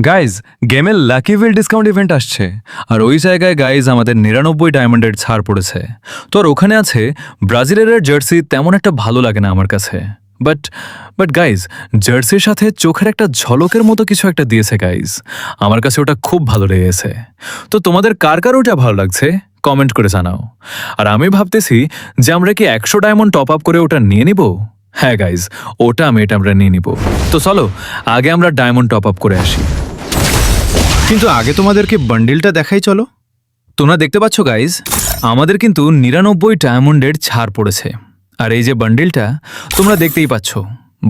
Guys গেমের lucky will discount event আসছে আর ওই জায়গায় গাইজ আমাদের 99 ডায়মন্ডের ছাড় পড়েছে। তো আর ওখানে আছে ব্রাজিলের জার্সি, তেমন একটা ভালো লাগে না আমার কাছে। বাট গাইজ জার্সির সাথে চোখের একটা ঝলকের মতো কিছু একটা দিয়েছে গাইজ, আমার কাছে ওটা খুব ভালো লেগেছে। তো তোমাদের কার কার ওটা ভালো লাগছে কমেন্ট করে জানাও। আর আমি ভাবতেছি যে আমরা কি 100 ডায়মন্ড টপ আপ করে ওটা নিয়ে নিব। হ্যাঁ গাইজ, ওটা আমরা নিয়ে নিব। তো চলো আগে আমরা ডায়মন্ড টপ আপ করে আসি। কিন্তু আগে তোমাদেরকে বান্ডিলটা দেখাই চলো। তোমরা দেখতে পাচ্ছ গাইজ, আমাদের কিন্তু 99 ডায়মন্ডের ছাড় পড়েছে। আর এই যে বান্ডিলটা তোমরা দেখতেই পাচ্ছ,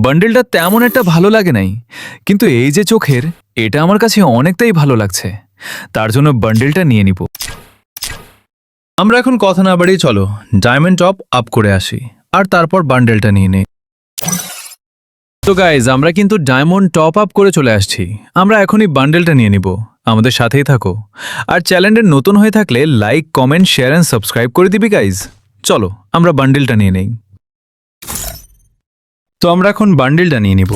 বান্ডিলটা তেমন একটা ভালো লাগে নাই, কিন্তু এই যে চোখের, এটা আমার কাছে অনেকটাই ভালো লাগছে। তার জন্য বান্ডিলটা নিয়ে নিব। আমরা এখন কথা না বাড়িয়ে চলো ডায়মন্ড টপ আপ করে আসি আর তারপর বান্ডেলটা নিয়ে নেই। তো গাইজ আমরা কিন্তু ডায়মন্ড টপ আপ করে চলে আসছি। আমরা এখনই বান্ডেলটা নিয়ে নিব। আমাদের সাথেই থাকো। আর চ্যানেলের নতুন হয়ে থাকলে like, comment, share and subscribe করে দিবি গাইজ। চলো আমরা বান্ডেলটা নিয়ে নেই। তো আমরা এখন বান্ডেলটা নিয়ে নিব।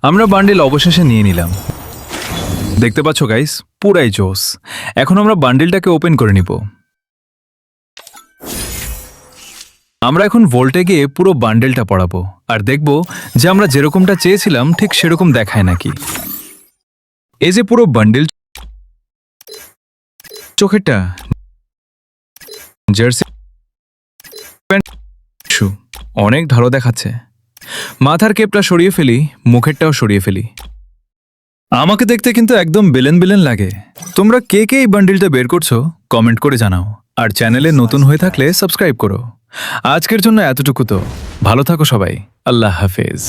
আমরা বান্ডেল অবশেষে নিয়ে নিলাম। দেখতে পাচ্ছ গাইজ, পুরাই জোস। এখন আমরা বান্ডেলটাকে ওপেন করে নিব। আমরা এখন ভোল্টে গিয়ে পুরো বান্ডেলটা পড়াবো আর দেখব যে আমরা যেরকমটা চেয়েছিলাম ঠিক সেরকম দেখায় নাকি। এই যে পুরো বান্ডেল, চোখেরটা, জার্সি অনেক ভালো দেখাচ্ছে। মাথার কেপটা সরিয়ে ফেলি, মুখেরটাও সরিয়ে ফেলি। আমাকে দেখতে কিন্তু একদম বিলেন বিলেন লাগে। তোমরা কে কে এই বান্ডেলটা বের করছো কমেন্ট করে জানাও। আর চ্যানেলে নতুন হয়ে থাকলে সাবস্ক্রাইব করো। আজকের জন্য এতটুকু। তো ভালো থাকো সবাই, আল্লাহ হাফেজ।